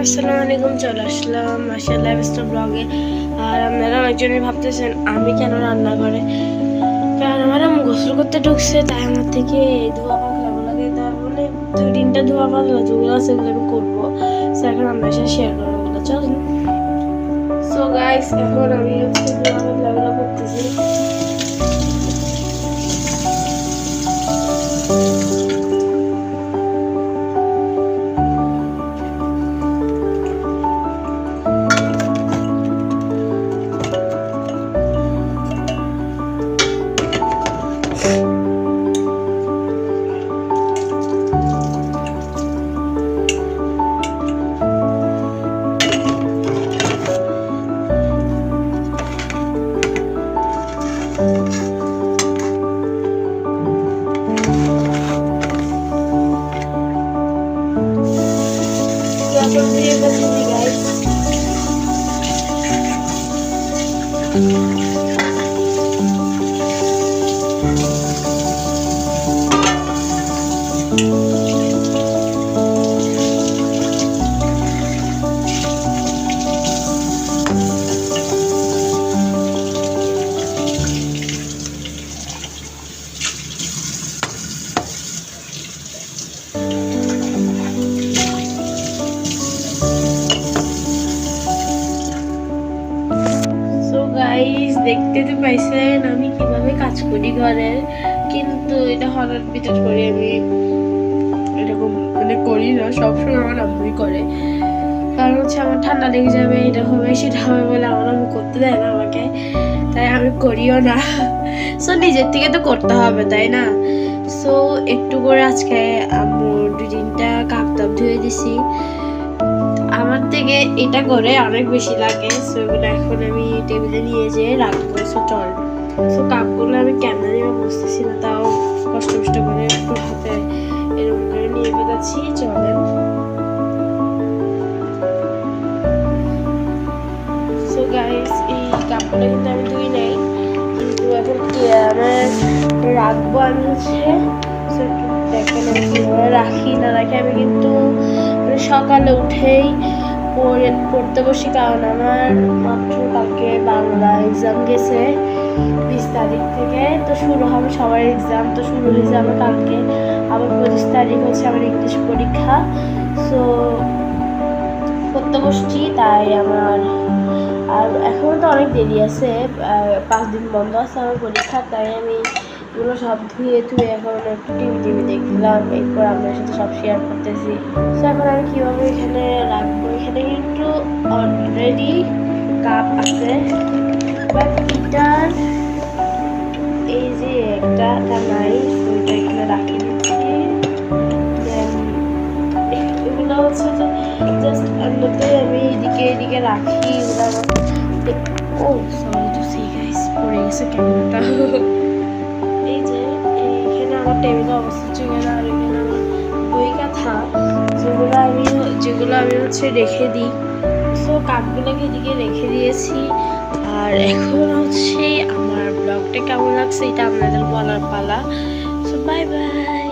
আসসালামু আলাইকুম, চলে আসলাম মাশাআল্লাহ লাইফস্টাইল ব্লগে। আর আপনারা অনেকজনই ভাবতেছেন আমি কেন রান্না করে, কারণ আমার আম্মু গোসল করতে ঢুকছে, তাই আমার থেকে ধোয়া পাতলা লাগে, তার বলে 2-3টা ধোয়া পাতলা যেগুলো আছে সেগুলো আমি করবো। সো এখন আপনার সাথে শেয়ার করবো, বলে চলুন। সো গাইস, এখন আমি হচ্ছে ধোয়া পাতলাগুলো করতেছি। গাইস, দেখতে তো পাইছেন আমি কিভাবে কাজ করি ঘরের, কিন্তু এটা হঠাৎ ভিতর করে আমি এরকম করি না, সবসময় আমার আম্মুই করে। কারণ হচ্ছে আমার ঠান্ডা লেগে যাবে, এটা হবে সেটা হবে বলে আমার আম্মু করতে দেয় না আমাকে, তাই আমি করিও না। সো নিজের থেকে তো করতে হবে, তাই না? সো একটু করে আজকে আম্মু 2-3টা কাপ টাপ ধুয়ে দিছি। আমার থেকে এটা করে অনেক বেশি লাগে। সো এগুলো এখন আমি টেবিলে নিয়ে যেয়ে রাখবো। সো চল, সো কাপগুলো আমি কেমন নিয়ে বুঝতেছি না, তাও কষ্ট করে একটু হাতে এরকম করে নিয়ে বেঁধাচ্ছি। চলেন। সো গাইস, এই কাপগুলো কিন্তু আমি ধুই নাই, কিন্তু এখন আমার রাখবো আমি হচ্ছে। সো একটু দেখেন আমি কীভাবে রাখি না রাখি। আমি কিন্তু সকালে উঠেই পড়তে বসি, কারণ আমার মাত্র কালকে বাংলা এক্সাম গেছে 20 তারিখ থেকে, তো শুরু হবে সবার এক্সাম, তো শুরু হয়েছে আমার কালকে। আবার 25 তারিখ হচ্ছে আমার ইংলিশ পরীক্ষা। সো পড়তে বসছি, তাই আমার আর এখনও তো অনেক দেরি আছে, 5 দিন বন্ধ আছে আমার পরীক্ষা, তাই আমি এগুলো সব ধুয়ে এখন একটু টিভি দেখলাম, এরপর আপনার সাথে সব শেয়ার করতেছি। তো এখন আমি কীভাবে এখানে রাখবো, এখানে কিন্তু অলরেডি কাপ আছে, বাট এটার এই যে একটা নাই, ওইটা এখানে রাখি দিচ্ছি। দেন এগুলো হচ্ছে যে জাস্ট আন্ডারতে আমি এদিকে রাখি। এগুলো ও সরি টু সে গাইস, পড়ে গেছে ক্যামেরাটা। এই যে এখানে আমার টেবিলে অবস্থা চলে, আর এখানে আমার বই কাঁথা যেগুলো আমি হচ্ছে রেখে দিই। সো কাপগুলোকে এদিকে রেখে দিয়েছি। আর এখন হচ্ছে আমার ব্লগটা কেমন লাগছে এটা আপনাদের বলার পালা। So bye bye.